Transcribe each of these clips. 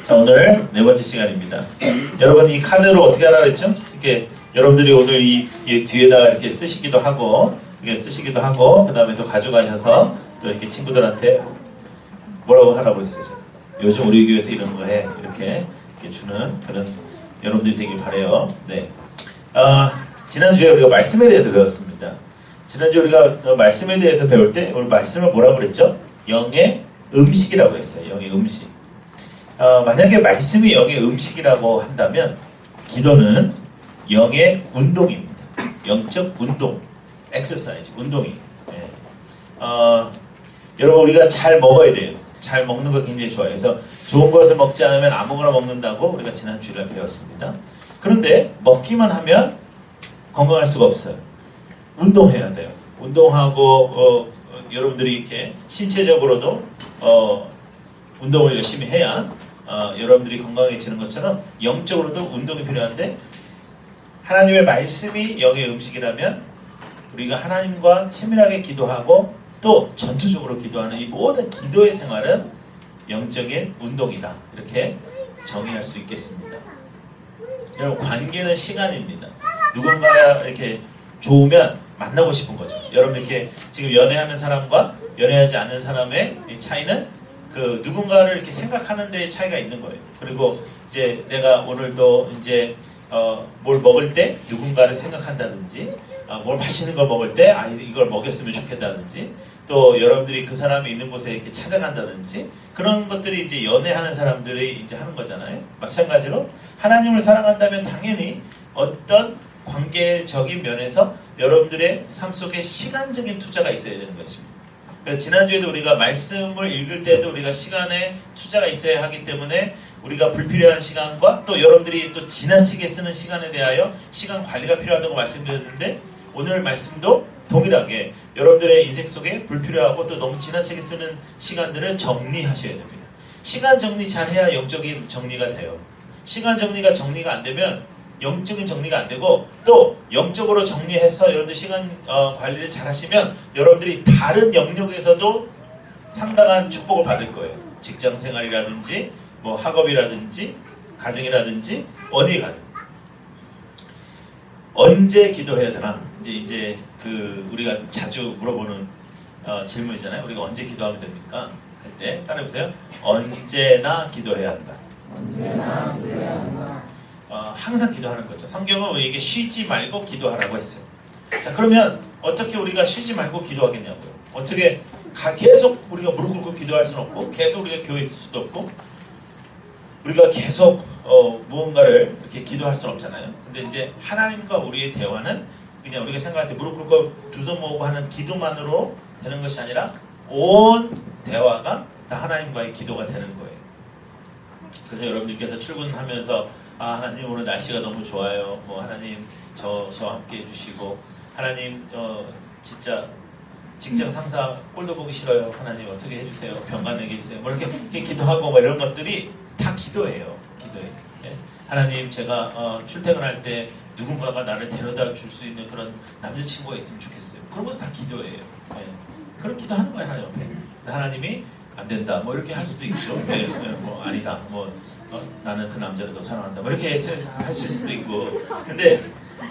자, 오늘 네 번째 시간입니다. 여러분 이 카드를 어떻게 하라 그랬죠? 이렇게 여러분들이 오늘 이 뒤에다가 이렇게 쓰시기도 하고, 그 다음에 또 가져가셔서 또 이렇게 친구들한테 뭐라고 하라고 했어요. 요즘 우리 교회에서 이런 거 해. 이렇게 주는 그런 여러분들이 되길 바래요. 네. 지난주에 우리가 말씀에 대해서 배웠습니다. 지난주에 우리가 말씀에 대해서 배울 때 오늘 말씀을 뭐라고 그랬죠? 영의 음식이라고 했어요. 영의 음식. 만약에 말씀이 영의 음식이라고 한다면 기도는 영의 운동입니다. 영적 운동, 엑서사이즈, 운동이. 네. 여러분 우리가 잘 먹어야 돼요. 잘 먹는 거 굉장히 좋아요. 그래서 좋은 것을 먹지 않으면 아무거나 먹는다고 우리가 지난 주일에 배웠습니다. 그런데 먹기만 하면 건강할 수가 없어요. 운동해야 돼요. 운동하고 여러분들이 이렇게 신체적으로도 운동을 열심히 해야 여러분들이 건강해지는 것처럼 영적으로도 운동이 필요한데 하나님의 말씀이 영의 음식이라면 우리가 하나님과 친밀하게 기도하고 또 전투적으로 기도하는 이 모든 기도의 생활은 영적인 운동이다. 이렇게 정의할 수 있겠습니다. 여러분 관계는 시간입니다. 누군가 이렇게 좋으면 만나고 싶은 거죠. 여러분 이렇게 지금 연애하는 사람과 연애하지 않는 사람의 이 차이는 그 누군가를 이렇게 생각하는 데 차이가 있는 거예요. 그리고 이제 내가 오늘도 이제 뭘 먹을 때 누군가를 생각한다든지 뭘 맛있는 걸 먹을 때 이걸 먹였으면 좋겠다든지 또 여러분들이 그 사람이 있는 곳에 이렇게 찾아간다든지 그런 것들이 이제 연애하는 사람들이 이제 하는 거잖아요. 마찬가지로 하나님을 사랑한다면 당연히 어떤 관계적인 면에서 여러분들의 삶 속에 시간적인 투자가 있어야 되는 것입니다. 그래서 지난주에도 우리가 말씀을 읽을 때도 우리가 시간에 투자가 있어야 하기 때문에 우리가 불필요한 시간과 또 여러분들이 또 지나치게 쓰는 시간에 대하여 시간 관리가 필요하다고 말씀드렸는데 오늘 말씀도 동일하게 여러분들의 인생 속에 불필요하고 또 너무 지나치게 쓰는 시간들을 정리하셔야 됩니다. 시간 정리 잘해야 영적인 정리가 돼요. 시간 정리가 안 되면 영적인 정리가 안 되고 또 영적으로 정리해서 여러분들 시간 관리를 잘 하시면 여러분들이 다른 영역에서도 상당한 축복을 받을 거예요. 직장 생활이라든지 뭐 학업이라든지 가정이라든지 어디에 가든 언제 기도해야 되나 이제 그 우리가 자주 물어보는 질문이잖아요. 우리가 언제 기도하면 됩니까? 할 때 따라해보세요. 언제나 기도해야 한다. 언제나 기도해야 한다. 항상 기도하는 거죠. 성경은 우리에게 쉬지 말고 기도하라고 했어요. 자, 그러면 어떻게 우리가 쉬지 말고 기도하겠냐고요. 어떻게 계속 우리가 무릎 꿇고 기도할 수는 없고 계속 우리가 교회에 있을 수도 없고 우리가 계속 무언가를 이렇게 기도할 수는 없잖아요. 근데 이제 하나님과 우리의 대화는 그냥 우리가 생각할 때 무릎 꿇고 두 손 모으고 하는 기도만으로 되는 것이 아니라 온 대화가 다 하나님과의 기도가 되는 거예요. 그래서 여러분들께서 출근하면서 하나님 오늘 날씨가 너무 좋아요. 뭐 하나님 저와 함께 해주시고 하나님 진짜 직장 상사 꼴도 보기 싫어요. 하나님 어떻게 해주세요. 병가 내게 해주세요. 뭐 이렇게 기도하고 뭐 이런 것들이 다 기도예요. 기도예요. 예? 하나님 제가 출퇴근할 때 누군가가 나를 데려다 줄 수 있는 그런 남자친구가 있으면 좋겠어요. 그런 것도 다 기도예요. 예? 그런 기도하는 거예요. 하나님 앞에. 하나님이 안 된다. 뭐 이렇게 할 수도 있죠. 예, 뭐 아니다. 뭐 나는 그 남자를 더 사랑한다. 뭐 이렇게 하실 수도 있고. 근데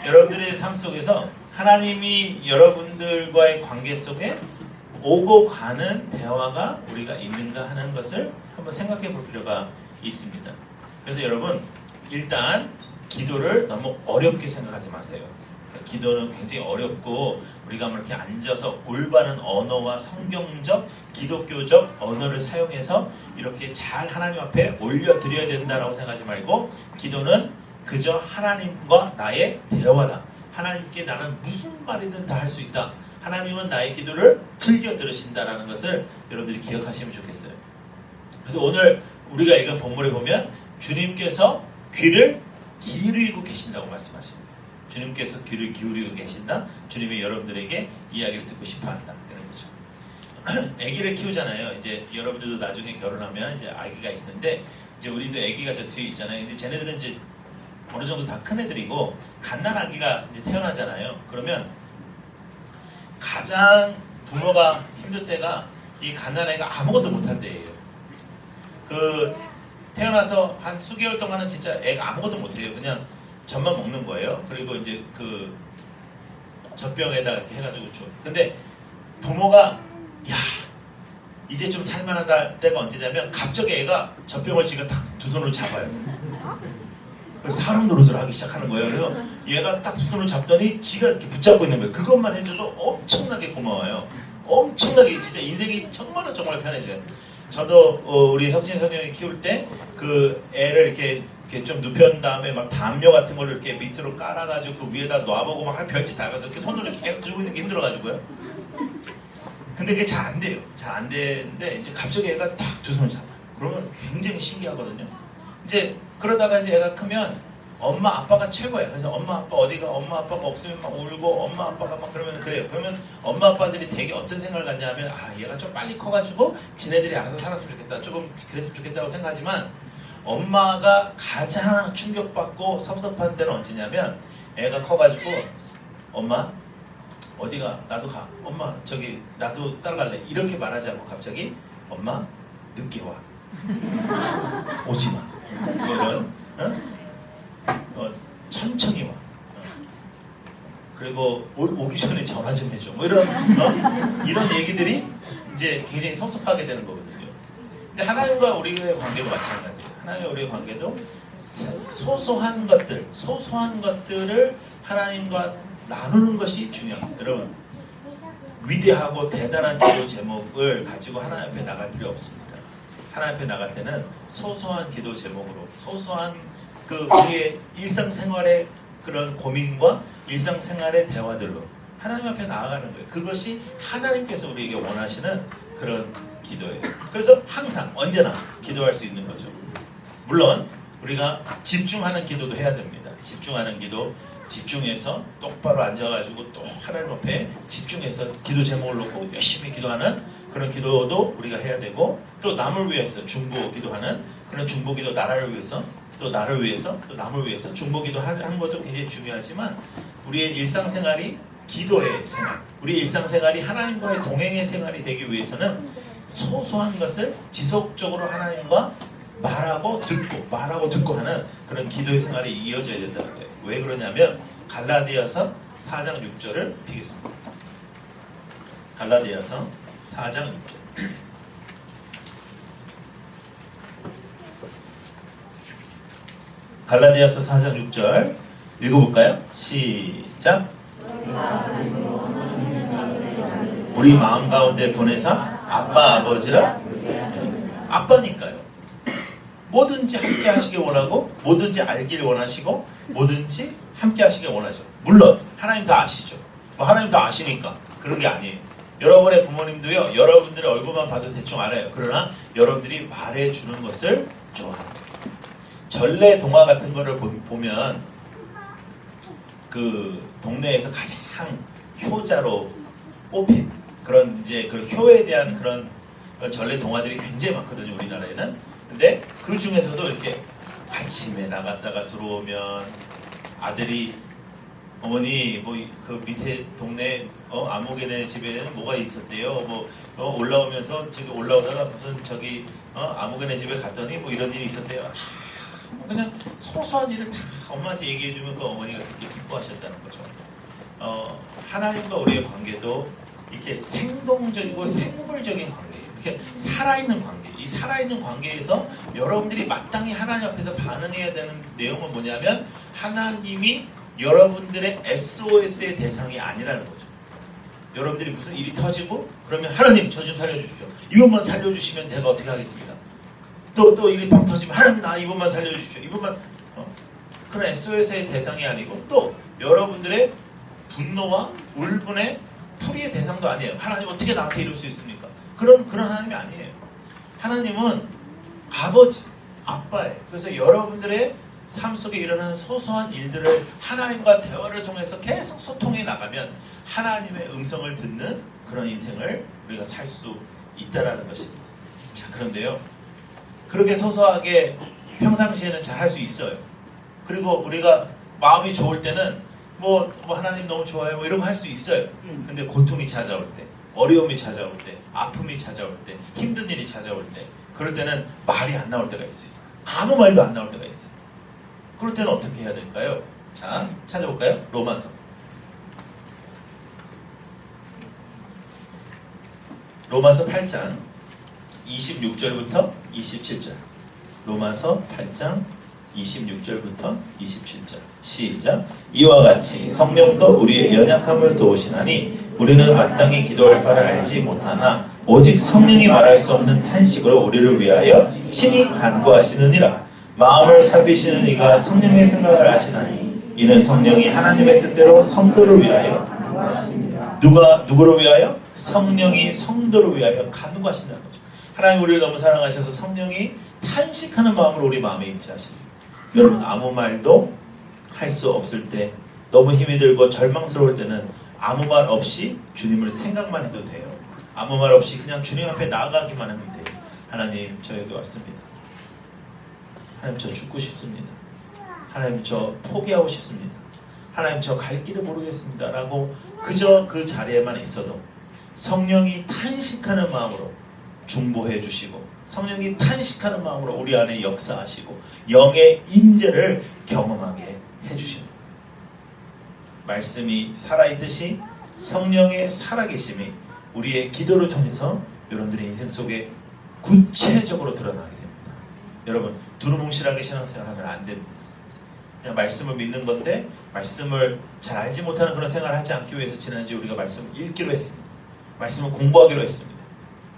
여러분들의 삶 속에서 하나님이 여러분들과의 관계 속에 오고 가는 대화가 우리가 있는가 하는 것을 한번 생각해 볼 필요가 있습니다. 그래서 여러분 일단 기도를 너무 어렵게 생각하지 마세요. 그러니까 기도는 굉장히 어렵고 우리가 뭐 이렇게 앉아서 올바른 언어와 성경적 기독교적 언어를 사용해서 이렇게 잘 하나님 앞에 올려드려야 된다라고 생각하지 말고 기도는 그저 하나님과 나의 대화다. 하나님께 나는 무슨 말이든 다 할 수 있다. 하나님은 나의 기도를 즐겨 들으신다라는 것을 여러분들이 기억하시면 좋겠어요. 그래서 오늘 우리가 읽은 본문에 보면 주님께서 귀를 기울이고 계신다고 말씀하십니다. 주님께서 귀를 기울이고 계신다. 주님이 여러분들에게 이야기를 듣고 싶어한다. 이런 거죠. 아기를 키우잖아요. 이제 여러분들도 나중에 결혼하면 이제 아기가 있는데 이제 우리도 아기가 저 뒤에 있잖아요. 근데 쟤네들은 이제 어느 정도 다 큰 애들이고 갓난 아기가 이제 태어나잖아요. 그러면 가장 부모가 힘들 때가 이 갓난 아이가 아무것도 못할 때예요. 그 태어나서 한 수개월 동안은 진짜 애가 아무것도 못해요. 그냥 젖만 먹는 거예요. 그리고 이제 그 젖병에다 이렇게 해가지고 줘. 근데 부모가 야 이제 좀 살만하다 때가 언제냐면 갑자기 애가 젖병을 지가 딱 두 손으로 잡아요. 그래서 사람 노릇을 하기 시작하는 거예요. 그래서 얘가 딱 두 손을 잡더니 지가 이렇게 붙잡고 있는 거예요. 그것만 해줘도 엄청나게 고마워요. 엄청나게 진짜 인생이 정말 편해져요. 저도 우리 석진 선생님이 키울 때 그 애를 이렇게 좀 눕힌 다음에 막 담요 같은 걸로 이렇게 밑으로 깔아가지고 그 위에다 놔보고 막 한 별짓 다 해서 이렇게 손으로 이렇게 계속 들고 있는 게 힘들어가지고요. 근데 그게 잘 안 돼요. 잘 안 되는데 이제 갑자기 애가 딱 두 손을 잡아요. 그러면 굉장히 신기하거든요. 이제 그러다가 이제 애가 크면 엄마 아빠가 최고예요. 그래서 엄마 아빠 어디가 엄마 아빠가 없으면 막 울고 엄마 아빠가 막 그러면 그래요. 그러면 엄마 아빠들이 되게 어떤 생각을 갖냐면 아 얘가 좀 빨리 커가지고 지네들이 알아서 살았으면 좋겠다. 조금 그랬으면 좋겠다고 생각하지만 엄마가 가장 충격받고 섭섭한 때는 언제냐면 애가 커가지고 엄마 어디가 나도 가 엄마 저기 나도 따라갈래 이렇게 말하지 않고 갑자기 엄마 늦게 와 오지마 이런 천천히 와 그리고 오기 전에 전화 좀 해줘 뭐 이런 얘기들이 이제 굉장히 섭섭하게 되는 거거든요. 근데 하나님과 우리의 관계도 마찬가지예요. 하나님과 우리의 관계도 소소한 것들을 하나님과 나누는 것이 중요합니다. 여러분 위대하고 대단한 기도 제목을 가지고 하나님 앞에 나갈 필요 없습니다. 하나님 앞에 나갈 때는 소소한 기도 제목으로 소소한 그 우리의 일상생활의 그런 고민과 일상생활의 대화들로 하나님 앞에 나아가는 거예요. 그것이 하나님께서 우리에게 원하시는 그런 기도예요. 그래서 항상 언제나 기도할 수 있는 거죠. 물론 우리가 집중하는 기도도 해야 됩니다. 집중하는 기도 집중해서 똑바로 앉아가지고 또 하나님 앞에 집중해서 기도 제목을 놓고 열심히 기도하는 그런 기도도 우리가 해야 되고 또 남을 위해서 중보 기도하는 그런 중보 기도 나라를 위해서 또 나를 위해서 또 남을 위해서 중보 기도하는 것도 굉장히 중요하지만 우리의 일상생활이 기도의 생활 우리의 일상생활이 하나님과의 동행의 생활이 되기 위해서는 소소한 것을 지속적으로 하나님과 말하고 듣고 하는 그런 기도의 생활이 이어져야 된다는 거예요. 왜 그러냐면 갈라디아서 4장 6절을 피겠습니다. 갈라디아서 4장 6절 갈라디아서 4장 6절 읽어볼까요? 시작. 우리 마음 가운데 보내사 아빠 아버지라 아빠니까요. 뭐든지 함께 하시길 원하고 뭐든지 알기를 원하시고 뭐든지 함께 하시길 원하죠. 물론 하나님 다 아시죠. 하나님 다 아시니까 그런 게 아니에요. 여러분의 부모님도요. 여러분들의 얼굴만 봐도 대충 알아요. 그러나 여러분들이 말해주는 것을 좋아합니다. 전래 동화 같은 거를 보면 그 동네에서 가장 효자로 뽑힌 그런 이제 그 효에 대한 그런 전래 동화들이 굉장히 많거든요. 우리나라에는. 근데 그 중에서도 이렇게 아침에 나갔다가 들어오면 아들이 어머니 뭐 그 밑에 동네 아무개네 집에는 뭐가 있었대요. 올라오면서 저기 올라오다가 무슨 저기 아무개네 집에 갔더니 뭐 이런 일이 있었대요. 그냥 소소한 일을 다 엄마한테 얘기해주면 그 어머니가 되게 기뻐하셨다는 거죠. 하나님과 우리의 관계도 이렇게 생동적이고 생물적인 관계, 이렇게 살아있는 관계. 이 살아있는 관계에서 여러분들이 마땅히 하나님 앞에서 반응해야 되는 내용은 뭐냐면 하나님이 여러분들의 SOS의 대상이 아니라는 거죠. 여러분들이 무슨 일이 터지고 그러면 하나님 저 좀 살려주십시오. 이번만 살려주시면 제가 어떻게 하겠습니다. 또 일이 펑 터지면 하나님 나 이번만 살려주십시오. 이번만 그런 SOS의 대상이 아니고 또 여러분들의 분노와 울분의 풀이의 대상도 아니에요. 하나님 어떻게 나한테 이럴 수 있습니까? 그런 하나님이 아니에요. 하나님은 아버지, 아빠예요. 그래서 여러분들의 삶 속에 일어나는 소소한 일들을 하나님과 대화를 통해서 계속 소통해 나가면 하나님의 음성을 듣는 그런 인생을 우리가 살 수 있다라는 것입니다. 자, 그런데요. 그렇게 소소하게 평상시에는 잘 할 수 있어요. 그리고 우리가 마음이 좋을 때는 뭐 하나님 너무 좋아요 뭐 이런 거 할 수 있어요. 근데 고통이 찾아올 때, 어려움이 찾아올 때, 아픔이 찾아올 때, 힘든 일이 찾아올 때 그럴 때는 말이 안 나올 때가 있어요. 아무 말도 안 나올 때가 있어요. 그럴 때는 어떻게 해야 될까요? 자, 찾아볼까요? 로마서 8장 26절부터 27절. 로마서 8장 26절부터 27절. 시작. 이와 같이 성령도 우리의 연약함을 도우시나니 우리는 마땅히 기도할 바를 알지 못하나 오직 성령이 말할 수 없는 탄식으로 우리를 위하여 친히 간구하시느니라. 마음을 살피시는 이가 성령의 생각을 아시나니 이는 성령이 하나님의 뜻대로 성도를 위하여 누구를 위하여? 성령이 성도를 위하여 간구하신다는 거죠. 하나님 우리를 너무 사랑하셔서 성령이 탄식하는 마음으로 우리 마음에 임재하십니다. 여러분 아무 말도 할 수 없을 때 너무 힘이 들고 절망스러울 때는 아무 말 없이 주님을 생각만 해도 돼요. 아무 말 없이 그냥 주님 앞에 나아가기만 하면 돼요. 하나님 저 여기 왔습니다. 하나님 저 죽고 싶습니다. 하나님 저 포기하고 싶습니다. 하나님 저 갈 길을 모르겠습니다. 라고 그저 그 자리에만 있어도 성령이 탄식하는 마음으로 중보해 주시고 성령이 탄식하는 마음으로 우리 안에 역사하시고 영의 임재를 경험하게 해주십니다. 말씀이 살아있듯이 성령의 살아계심이 우리의 기도를 통해서 여러분들의 인생 속에 구체적으로 드러나게 됩니다. 여러분 두루뭉실하게 신앙생활하면 안 됩니다. 그냥 말씀을 믿는 건데 말씀을 잘 알지 못하는 그런 생활을 하지 않기 위해서 지난주에 우리가 말씀을 읽기로 했습니다. 말씀을 공부하기로 했습니다.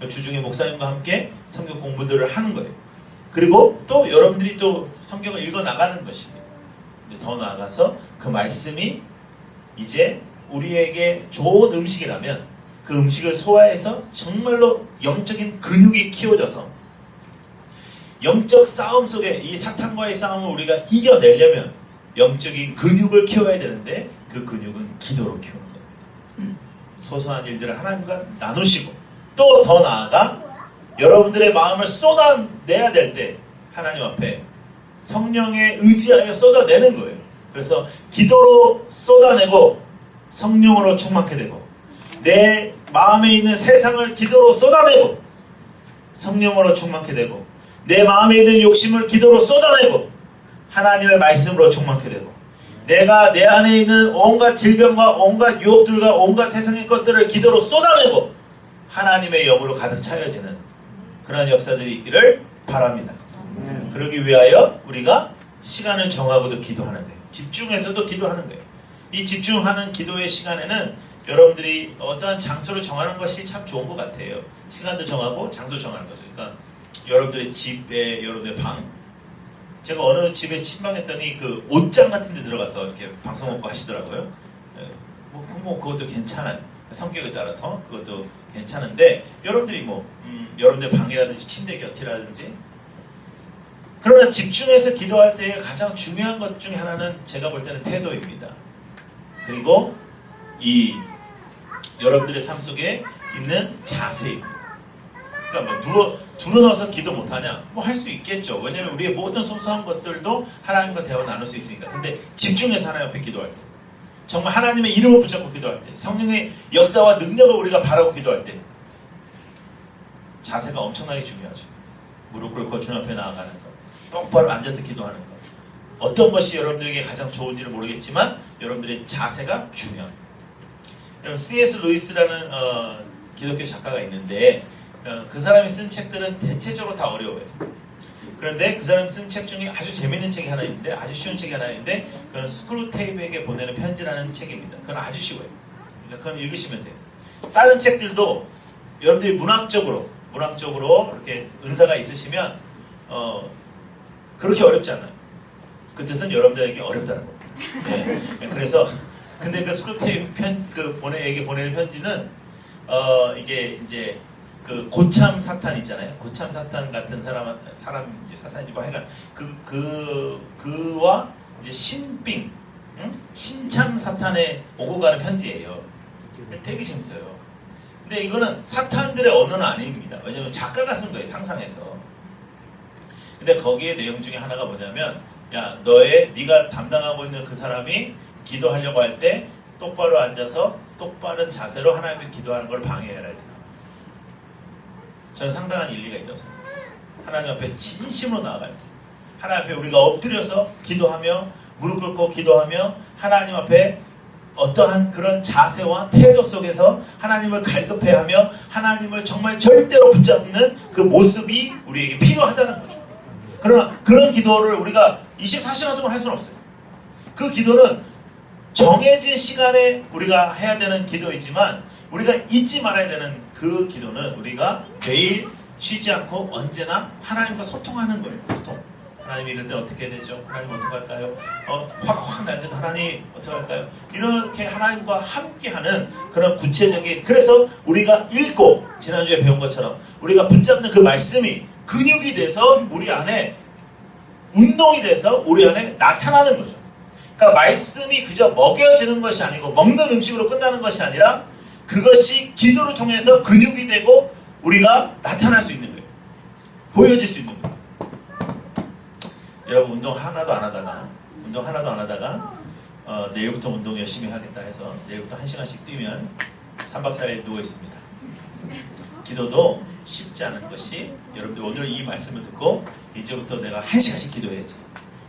주중에 목사님과 함께 성경 공부들을 하는 거예요. 그리고 또 여러분들이 또 성경을 읽어 나가는 것입니다. 근데 더 나아가서 그 말씀이 이제 우리에게 좋은 음식이라면 그 음식을 소화해서 정말로 영적인 근육이 키워져서 영적 싸움 속에 이 사탄과의 싸움을 우리가 이겨내려면 영적인 근육을 키워야 되는데 그 근육은 기도로 키우는 겁니다. 소소한 일들을 하나님과 나누시고 또 더 나아가 여러분들의 마음을 쏟아내야 될 때 하나님 앞에 성령에 의지하여 쏟아내는 거예요. 그래서 기도로 쏟아내고 성령으로 충만케 되고 내 마음에 있는 세상을 기도로 쏟아내고 성령으로 충만케 되고 내 마음에 있는 욕심을 기도로 쏟아내고 하나님의 말씀으로 충만케 되고 내가 내 안에 있는 온갖 질병과 온갖 유혹들과 온갖 세상의 것들을 기도로 쏟아내고 하나님의 영으로 가득 차여지는 그런 역사들이 있기를 바랍니다. 그러기 위하여 우리가 시간을 정하고도 기도하는 거예요. 집중해서도 기도하는 거예요. 이 집중하는 기도의 시간에는 여러분들이 어떠한 장소를 정하는 것이 참 좋은 것 같아요. 시간도 정하고 장소 정하는 거죠. 그러니까 여러분들의 집에 여러분들의 방 제가 어느 집에 침방했더니 그 옷장 같은 데 들어가서 이렇게 방송 먹고 하시더라고요. 뭐 그것도 괜찮아요. 성격에 따라서 그것도 괜찮은데 여러분들이 여러분들 방이라든지 침대 곁이라든지 그러나 집중해서 기도할 때 가장 중요한 것 중에 하나는 제가 볼 때는 태도입니다. 그리고 이 여러분들의 삶 속에 있는 자세입니다. 그러니까 누워서 기도 못하냐? 할 수 있겠죠. 왜냐하면 우리의 모든 소소한 것들도 하나님과 대화 나눌 수 있으니까. 근데 집중해서 하나님 앞에 기도할 때 정말 하나님의 이름을 붙잡고 기도할 때 성령의 역사와 능력을 우리가 바라고 기도할 때 자세가 엄청나게 중요하죠. 무릎 꿇고 주님 앞에 나아가는 것 똑바로 앉아서 기도하는 것 어떤 것이 여러분들에게 가장 좋은지는 모르겠지만 여러분들의 자세가 중요합니다. 여러분 C.S. 루이스라는 기독교 작가가 있는데 그 사람이 쓴 책들은 대체적으로 다 어려워요. 그런데 그 사람이 쓴 책 중에 아주 재밌는 책이 하나 있는데 아주 쉬운 책이 하나 있는데 그건 스크루테이프에게 보내는 편지라는 책입니다. 그건 아주 쉬워요. 그러니까 그건 읽으시면 돼요. 다른 책들도 여러분들이 문학적으로 이렇게 은사가 있으시면 그렇게 어렵지 않아요. 그 뜻은 여러분들에게 어렵다는 겁니다. 네. 그래서 근데 그 스크루테이프 에게 보내는 편지는 이게 이제 그 고참 사탄 있잖아요. 고참 사탄 같은 사람인지 사탄인지 하여간 그와 이제 신빙, 신참 사탄에 오고 가는 편지예요. 되게 재밌어요. 근데 이거는 사탄들의 언어는 아닙니다. 왜냐면 작가가 쓴 거예요. 상상해서. 근데 거기에 내용 중에 하나가 뭐냐면 야 네가 담당하고 있는 그 사람이 기도하려고 할 때 똑바로 앉아서 똑바른 자세로 하나님께 기도하는 걸 방해해라. 저는 상당한 일리가 있다고 생각합니다. 하나님 앞에 진심으로 나아갈 때 하나님 앞에 우리가 엎드려서 기도하며 무릎 꿇고 기도하며 하나님 앞에 어떠한 그런 자세와 태도 속에서 하나님을 갈급해하며 하나님을 정말 절대로 붙잡는 그 모습이 우리에게 필요하다는 거죠. 그러나 그런 기도를 우리가 24시간 동안 할 수는 없어요. 그 기도는 정해진 시간에 우리가 해야 되는 기도이지만 우리가 잊지 말아야 되는 그 기도는 우리가 매일 쉬지 않고 언제나 하나님과 소통하는 거예요. 소통. 하나님이 이럴 때 어떻게 해야 되죠? 하나님 어떻게 할까요? 확 날 때는 하나님 어떻게 할까요? 이렇게 하나님과 함께하는 그런 구체적인, 그래서 우리가 읽고 지난주에 배운 것처럼 우리가 붙잡는 그 말씀이 근육이 돼서 우리 안에 운동이 돼서 우리 안에 나타나는 거죠. 그러니까 말씀이 그저 먹여지는 것이 아니고 먹는 음식으로 끝나는 것이 아니라 그것이 기도를 통해서 근육이 되고 우리가 나타날 수 있는 거예요. 보여질 수 있는 거예요. 여러분 운동 하나도 안 하다가 내일부터 운동 열심히 하겠다 해서 내일부터 1시간씩 뛰면 3박 4일 누워있습니다. 기도도 쉽지 않은 것이, 여러분들 오늘 이 말씀을 듣고 이제부터 내가 1시간씩 기도해야지,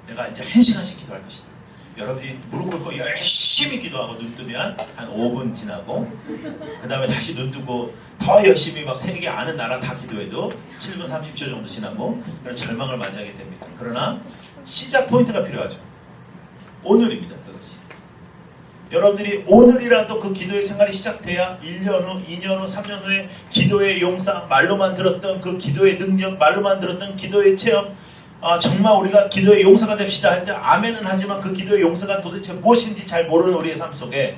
내가 이제 1시간씩 기도할 것이다. 여러분이 무릎 꿇고 열심히 기도하고 눈 뜨면 한 5분 지나고 그 다음에 다시 눈 뜨고 더 열심히 막 세계 아는 나라 다 기도해도 7분 30초 정도 지나고 그런 절망을 맞이하게 됩니다. 그러나 시작 포인트가 필요하죠. 오늘입니다. 그것이. 여러분들이 오늘이라도 그 기도의 생활이 시작돼야 1년 후, 2년 후, 3년 후에 기도의 용사, 말로만 들었던 그 기도의 능력, 말로만 들었던 기도의 체험, 정말 우리가 기도의 용사가 됩시다 할 때 아멘은 하지만 그 기도의 용사가 도대체 무엇인지 잘 모르는 우리의 삶 속에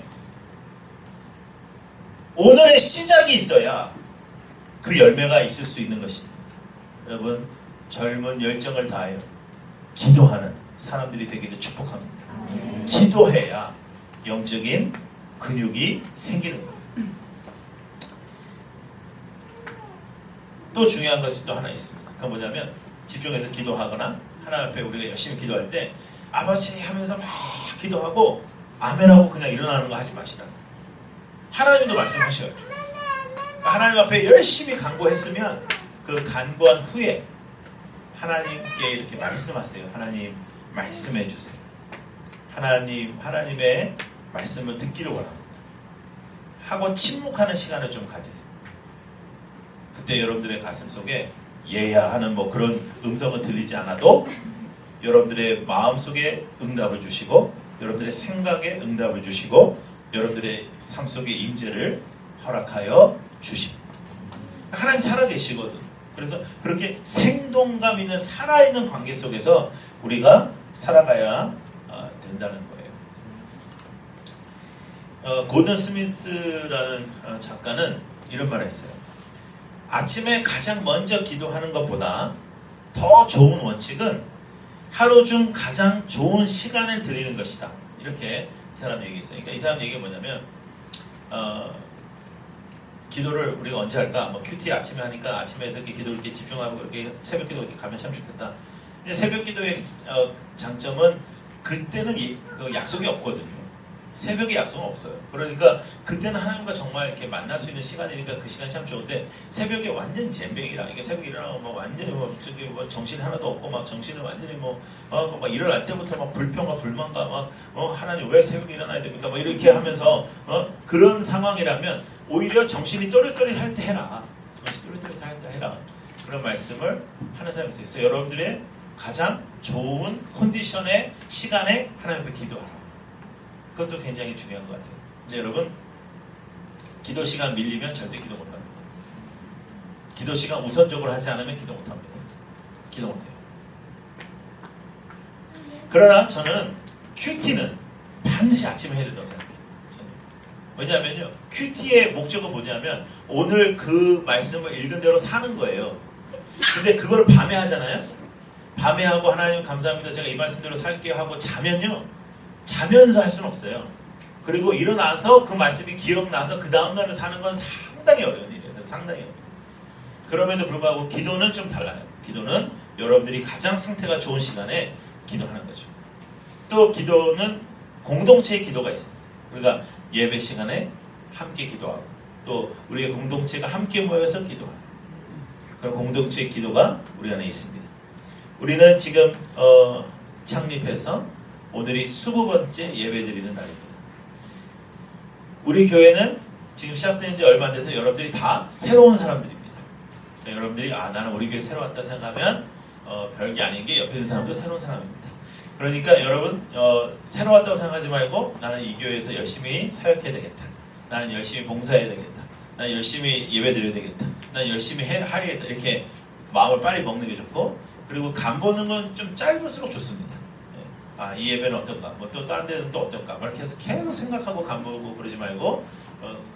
오늘의 시작이 있어야 그 열매가 있을 수 있는 것입니다. 여러분 젊은 열정을 다하여 기도하는 사람들이 되기를 축복합니다. 기도해야 영적인 근육이 생기는 거예요. 또 중요한 것이 또 하나 있습니다. 그건 뭐냐면 집중해서 기도하거나 하나님 앞에 우리가 열심히 기도할 때 아버지 하면서 막 기도하고 아멘하고 그냥 일어나는 거 하지 마시라. 하나님도 말씀하셔야죠. 하나님 앞에 열심히 간구했으면 그 간구한 후에 하나님께 이렇게 말씀하세요. 하나님 말씀해 주세요. 하나님의 말씀을 듣기를 원합니다. 하고 침묵하는 시간을 좀 가지세요. 그때 여러분들의 가슴 속에 예야 하는 뭐 그런 음성은 들리지 않아도 여러분들의 마음속에 응답을 주시고 여러분들의 생각에 응답을 주시고 여러분들의 삶 속의 임재를 허락하여 주십니다. 하나님 살아계시거든요. 그래서 그렇게 생동감 있는 살아있는 관계 속에서 우리가 살아가야 된다는 거예요. 고든 스미스라는 작가는 이런 말을 했어요. 아침에 가장 먼저 기도하는 것보다 더 좋은 원칙은 하루 중 가장 좋은 시간을 드리는 것이다. 이렇게 이 사람 얘기했어요. 그러니까 이 사람 얘기가 뭐냐면 기도를 우리가 언제 할까? 뭐 큐티 아침에 하니까 아침에서 이렇게 기도를 이렇게 집중하고 이렇게 새벽 기도 이렇게 가면 참 좋겠다. 근데 새벽 기도의 장점은 그때는 그 약속이 없거든요. 새벽에 약속은 없어요. 그러니까 그때는 하나님과 정말 이렇게 만날 수 있는 시간이니까 그 시간이 참 좋은데 새벽에 완전 잼뱅이라 이게 새벽에 일어나고 막 완전히 뭐 정신이 하나도 없고 막 정신을 완전히 막 일어날 때부터 막 불평과 불만과 막 하나님 왜 새벽에 일어나야 됩니까? 막 이렇게 하면서 그런 상황이라면 오히려 정신이 또릿또릿할 때 해라. 정신이 또릿또릿할 때 해라. 그런 말씀을 하는 사람이 있어요. 여러분들의 가장 좋은 컨디션의 시간에 하나님 앞에 기도하라. 그것도 굉장히 중요한 것 같아요. 근데 여러분 기도 시간 밀리면 절대 기도 못합니다. 기도 시간 우선적으로 하지 않으면 기도 못합니다. 기도 못해요. 그러나 저는 큐티는 반드시 아침에 해야 된다고 생각해요. 왜냐하면요, 큐티의 목적은 뭐냐면 오늘 그 말씀을 읽은 대로 사는 거예요. 근데 그걸 밤에 하잖아요. 밤에 하고 하나님 감사합니다, 제가 이 말씀대로 살게요 하고 자면요, 자면서 할 수는 없어요. 그리고 일어나서 그 말씀이 기억나서 그 다음날을 사는 건 상당히 어려운 일이에요. 상당히 어려워요. 그럼에도 불구하고 기도는 좀 달라요. 기도는 여러분들이 가장 상태가 좋은 시간에 기도하는 거죠. 또 기도는 공동체의 기도가 있습니다. 우리가 예배 시간에 함께 기도하고 또 우리의 공동체가 함께 모여서 기도하고 그런 공동체의 기도가 우리 안에 있습니다. 우리는 지금 창립해서 오늘이 20번째 예배드리는 날입니다. 우리 교회는 지금 시작된 지 얼마 안 돼서 여러분들이 다 새로운 사람들입니다. 그러니까 여러분들이 나는 우리 교회 새로 왔다 생각하면 별게 아닌 게 옆에 있는 사람도 새로운 사람입니다. 그러니까 여러분 새로 왔다고 생각하지 말고 나는 이 교회에서 열심히 사역해야 되겠다. 나는 열심히 봉사해야 되겠다. 나는 열심히 예배드려야 되겠다. 나는 열심히 해야겠다. 이렇게 마음을 빨리 먹는 게 좋고, 그리고 간 보는 건 좀 짧을수록 좋습니다. 이 예배는 어떨까? 뭐 또 다른 데는 또 어떨까? 막 이렇게 해서 계속 생각하고 간 보고 그러지 말고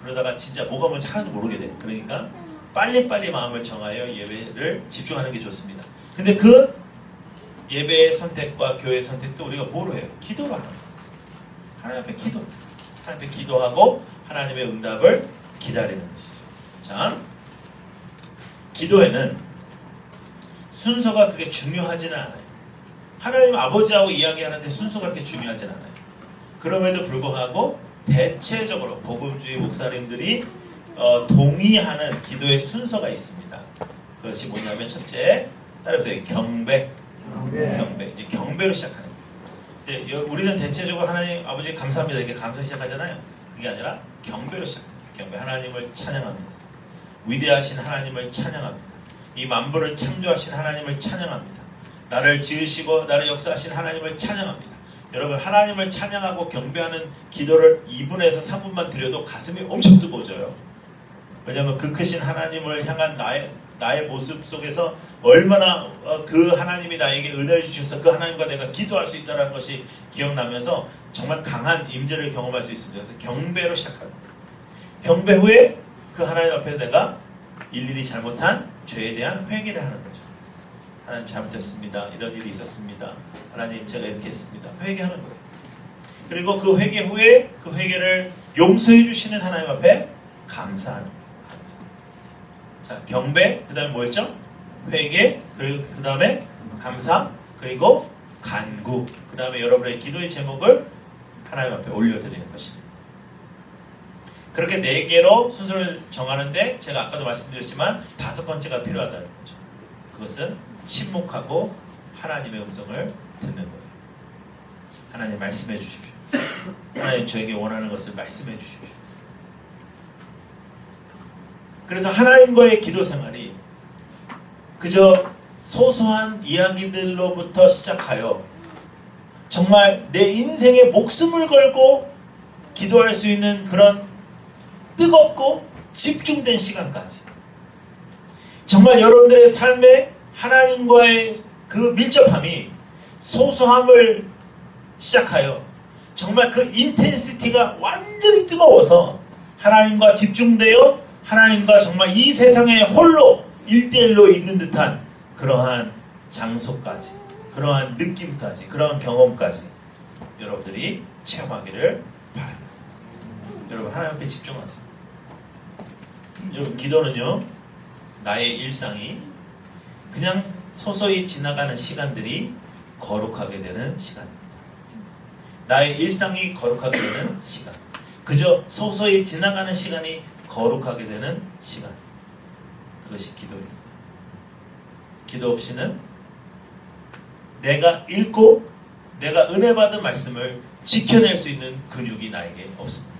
그러다가 진짜 뭐가 뭔지 하나도 모르게 돼. 그러니까 빨리빨리 마음을 정하여 예배를 집중하는 게 좋습니다. 근데 그 예배의 선택과 교회의 선택도 우리가 뭐로 해요? 기도로 하는 거예요. 하나님 앞에 기도. 하나님 앞에 기도하고 하나님의 응답을 기다리는 것이죠. 자, 기도에는 순서가 그렇게 중요하지는 않아요. 하나님 아버지하고 이야기하는데 순서가 그렇게 중요하지는 않아요. 그럼에도 불구하고 대체적으로 복음주의 목사님들이 동의하는 기도의 순서가 있습니다. 그것이 뭐냐면 첫째, 따라서 경배. 이제 경배로 시작하는 거예요. 이제 우리는 대체적으로 하나님 아버지 감사합니다 이렇게 감사 시작하잖아요. 그게 아니라 경배로 시작합니다. 경배. 하나님을 찬양합니다. 위대하신 하나님을 찬양합니다. 이 만물을 창조하신 하나님을 찬양합니다. 나를 지으시고 나를 역사하신 하나님을 찬양합니다. 여러분, 하나님을 찬양하고 경배하는 기도를 2분에서 3분만 드려도 가슴이 엄청 뜨거워져요. 왜냐하면 그 크신 하나님을 향한 나의 모습 속에서 얼마나 그 하나님이 나에게 은혜를 주셔서 그 하나님과 내가 기도할 수 있다는 것이 기억나면서 정말 강한 임재를 경험할 수 있습니다. 그래서 경배로 시작합니다. 경배 후에 그 하나님 앞에 내가 일일이 잘못한 죄에 대한 회개를 하는 거죠. 하나님 잘못했습니다. 이런 일이 있었습니다. 하나님 제가 이렇게 했습니다. 회개하는 거예요. 그리고 그 회개 후에 그 회개를 용서해 주시는 하나님 앞에 감사하는 거예요. 감사. 자, 경배, 그 다음에 뭐였죠? 회개, 그리고 그 다음에 감사, 그리고 간구. 그 다음에 여러분의 기도의 제목을 하나님 앞에 올려드리는 것입니다. 그렇게 4개로 순서를 정하는데 제가 아까도 말씀드렸지만 5번째가 필요하다는 거죠. 그것은 침묵하고 하나님의 음성을 듣는 거예요. 하나님 말씀해 주십시오. 하나님 저에게 원하는 것을 말씀해 주십시오. 그래서 하나님과의 기도 생활이 그저 소소한 이야기들로부터 시작하여 정말 내 인생에 목숨을 걸고 기도할 수 있는 그런 뜨겁고 집중된 시간까지, 정말 여러분들의 삶에 하나님과의 그 밀접함이 소소함을 시작하여 정말 그 인텐시티가 완전히 뜨거워서 하나님과 집중되어 하나님과 정말 이 세상에 홀로 1대1로 있는 듯한 그러한 장소까지, 그러한 느낌까지, 그러한 경험까지 여러분들이 체험하기를 바랍니다. 여러분, 하나님 앞에 집중하세요. 여러분, 기도는요, 나의 일상이 그냥 소소히 지나가는 시간들이 거룩하게 되는 시간입니다. 나의 일상이 거룩하게 되는 시간, 그저 소소히 지나가는 시간이 거룩하게 되는 시간, 그것이 기도입니다. 기도 없이는 내가 읽고 내가 은혜 받은 말씀을 지켜낼 수 있는 근육이 나에게 없습니다.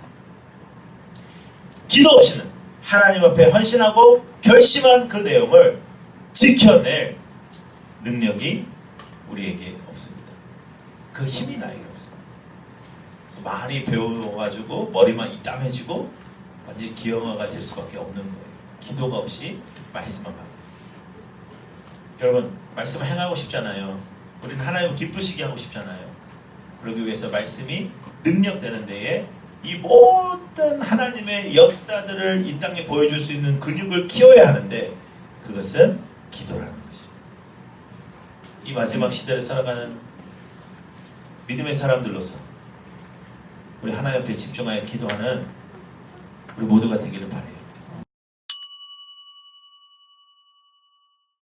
기도 없이는 하나님 앞에 헌신하고 결심한 그 내용을 지켜낼 능력이 우리에게 없습니다. 그 힘이 나에게 없습니다. 그래서 많이 배워가지고 머리만 이땀해지고 완전히 기형아가 될 수밖에 없는 거예요. 기도가 없이 말씀만 받아요. 여러분, 말씀을 행하고 싶잖아요. 우리는 하나님을 기쁘시게 하고 싶잖아요. 그러기 위해서 말씀이 능력되는 데에 이 모든 하나님의 역사들을 이 땅에 보여줄 수 있는 근육을 키워야 하는데 그것은 기도라는 것이죠. 이 마지막 시대를 살아가는 믿음의 사람들로서 우리 하나님 앞에 집중하여 기도하는 우리 모두가 되기를 바라요.